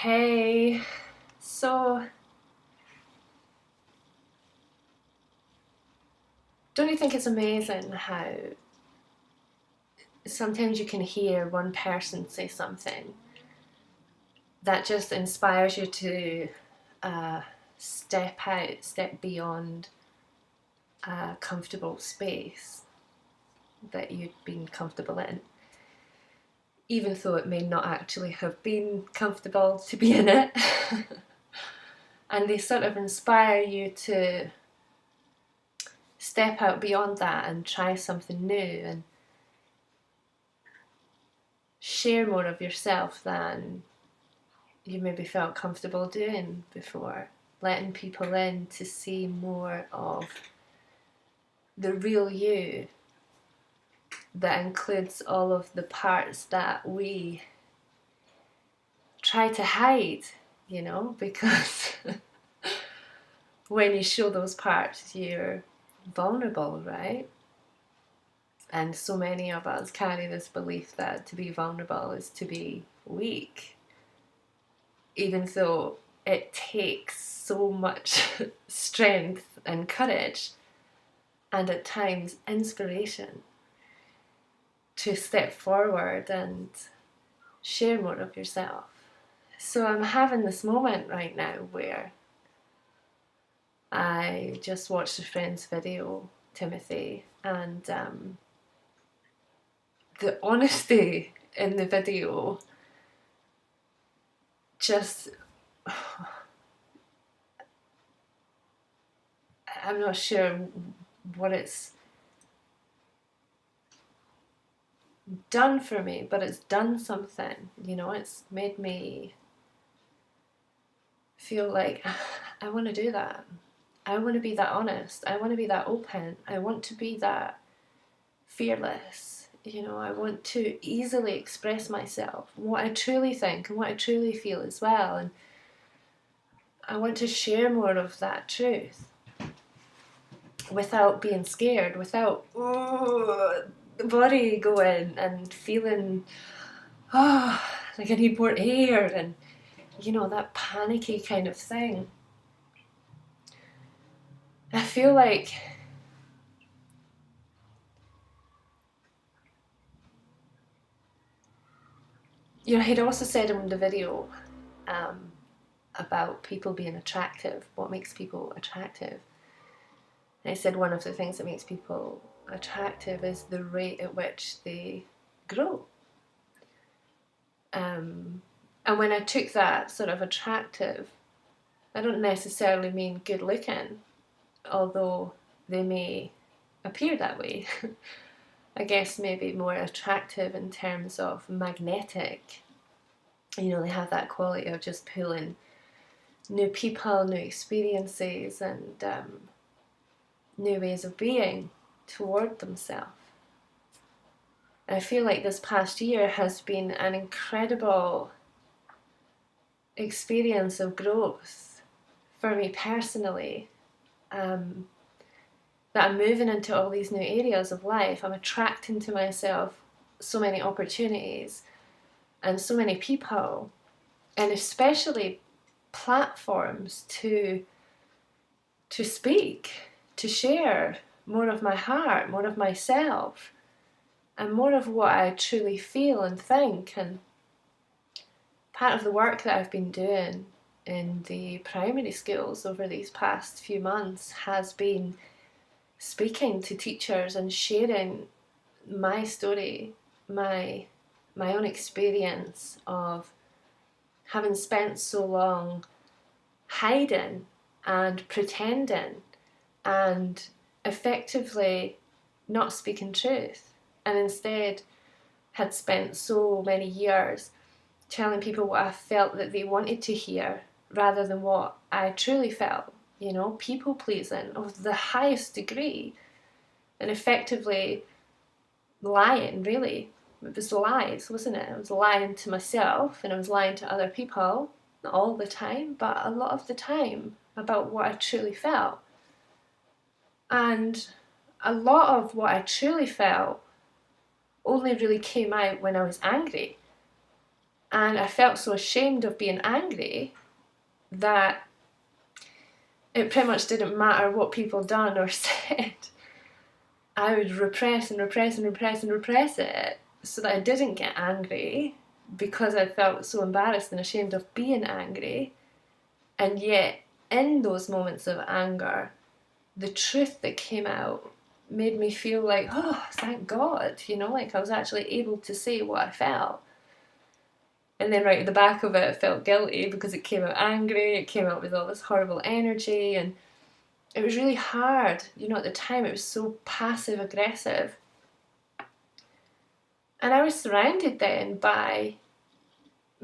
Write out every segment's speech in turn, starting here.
Hey, so don't you think it's amazing how sometimes you can hear one person say something that just inspires you to uh, step out, step beyond a comfortable space that you'd been comfortable in, even though it may not actually have been comfortable to be in it. And they sort of inspire you to step out beyond that and try something new and share more of yourself than you maybe felt comfortable doing before, letting people in to see more of the real you that includes all of the parts that we try to hide, because when you show those parts, you're vulnerable, right? And so many of us carry this belief that to be vulnerable is to be weak, even though it takes so much strength and courage and at times inspiration to step forward and share more of yourself. So I'm having this moment right now where I just watched a friend's video, Timothy, and the honesty in the video just I'm not sure what it's done for me, but it's done something. It's made me feel like I want to do that. I want to be that honest. I want to be that open. I want to be that fearless. I want to easily express myself, what I truly think and what I truly feel as well. And I want to share more of that truth without being scared, without the body going and feeling like I need more air and that panicky kind of thing. I feel like he'd also said in the video about people being attractive, what makes people attractive. And I said one of the things that makes people attractive is the rate at which they grow. And when I took that sort of attractive, I don't necessarily mean good looking, although they may appear that way. I guess maybe more attractive in terms of magnetic. They have that quality of just pulling new people, new experiences, and new ways of being toward themselves. I feel like this past year has been an incredible experience of growth for me personally. That I'm moving into all these new areas of life. I'm attracting to myself so many opportunities and so many people, and especially platforms to speak, to share more of my heart, more of myself, and more of what I truly feel and think. And part of the work that I've been doing in the primary schools over these past few months has been speaking to teachers and sharing my story, my own experience of having spent so long hiding and pretending and effectively not speaking truth, and instead had spent so many years telling people what I felt that they wanted to hear rather than what I truly felt. People pleasing of the highest degree, and effectively lying, really. It was lies, wasn't it? I was lying to myself and I was lying to other people, not all the time, but a lot of the time, about what I truly felt. And a lot of what I truly felt only really came out when I was angry. And I felt so ashamed of being angry that it pretty much didn't matter what people done or said. I would repress and repress and repress and repress it so that I didn't get angry, because I felt so embarrassed and ashamed of being angry. And yet, in those moments of anger, the truth that came out made me feel like, oh, thank God, like I was actually able to say what I felt. And then right at the back of it, I felt guilty because it came out angry, it came out with all this horrible energy, and it was really hard. At the time it was so passive aggressive. And I was surrounded then by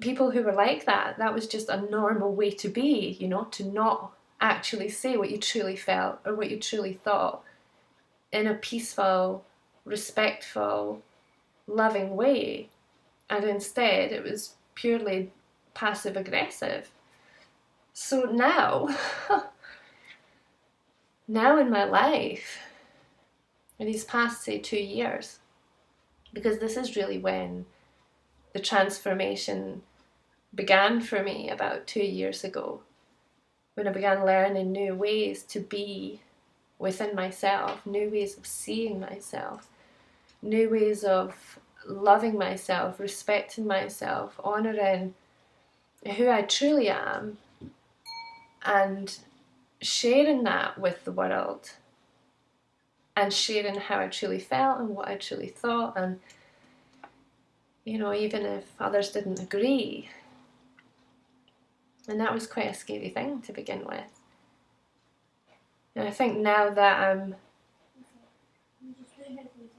people who were like that. That was just a normal way to be, to not actually say what you truly felt or what you truly thought in a peaceful, respectful, loving way. And instead it was purely passive aggressive. So now in my life, in these past, say, 2 years, because this is really when the transformation began for me about 2 years ago, when I began learning new ways to be within myself, new ways of seeing myself, new ways of loving myself, respecting myself, honouring who I truly am, and sharing that with the world, and sharing how I truly felt and what I truly thought, and even if others didn't agree. And that was quite a scary thing to begin with. And I think now that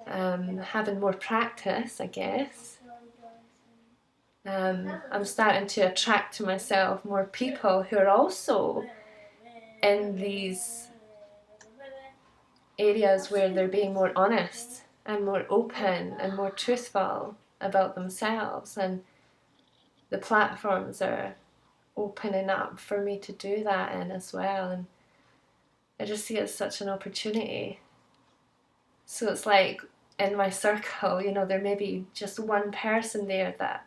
I'm having more practice, I guess, I'm starting to attract to myself more people who are also in these areas where they're being more honest and more open and more truthful about themselves, and the platforms are opening up for me to do that in as well. And I just see it as such an opportunity. So it's like in my circle, there may be just one person there that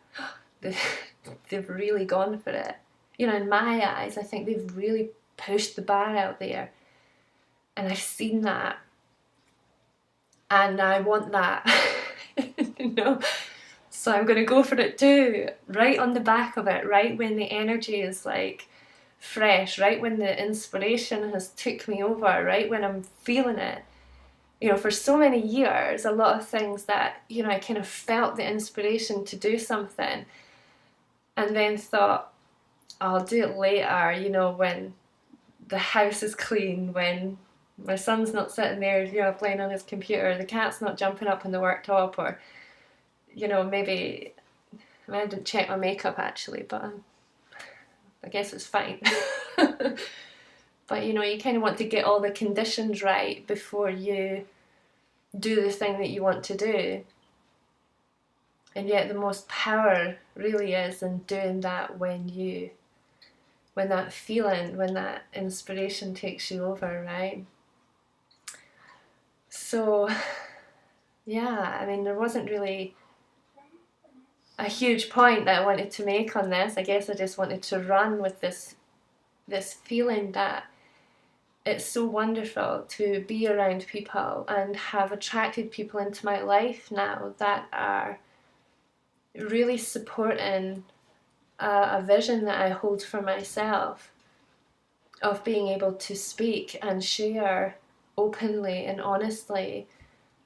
they've really gone for it. In my eyes, I think they've really pushed the bar out there, and I've seen that, and I want that. So I'm going to go for it too, right on the back of it, right when the energy is like fresh, right when the inspiration has took me over, right when I'm feeling it. For so many years, a lot of things that, I kind of felt the inspiration to do something, and then thought, I'll do it later, when the house is clean, when my son's not sitting there, playing on his computer, the cat's not jumping up on the worktop, or, maybe, I didn't check my makeup actually, but I guess it's fine. But, you kind of want to get all the conditions right before you do the thing that you want to do. And yet the most power really is in doing that when that feeling, when that inspiration takes you over, right? So, yeah, there wasn't really a huge point that I wanted to make on this. I guess I just wanted to run with this feeling that it's so wonderful to be around people and have attracted people into my life now that are really supporting a vision that I hold for myself of being able to speak and share openly and honestly,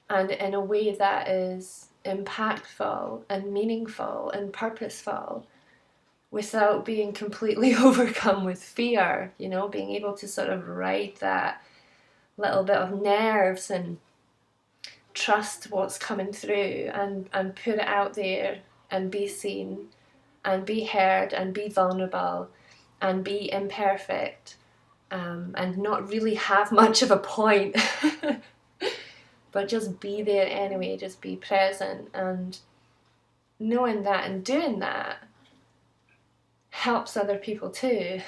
and in a way that is impactful and meaningful and purposeful, without being completely overcome with fear, being able to sort of ride that little bit of nerves and trust what's coming through, and put it out there and be seen and be heard and be vulnerable and be imperfect, and not really have much of a point but just be there anyway, just be present. And knowing that and doing that helps other people too,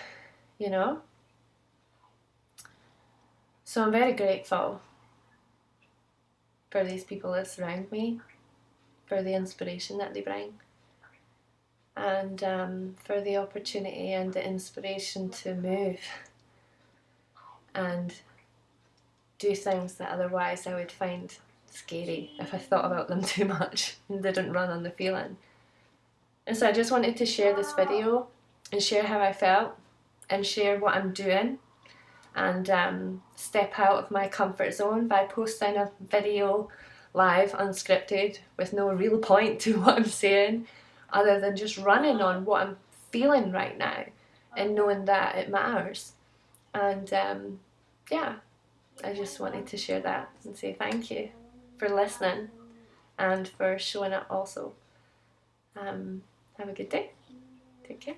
So I'm very grateful for these people that surround me, for the inspiration that they bring. and for the opportunity and the inspiration to move and do things that otherwise I would find scary if I thought about them too much and didn't run on the feeling. And so I just wanted to share this video and share how I felt and share what I'm doing, and step out of my comfort zone by posting a video live, unscripted, with no real point to what I'm saying other than just running on what I'm feeling right now and knowing that it matters. And yeah, I just wanted to share that and say thank you for listening and for showing up also. Have a good day. Take care.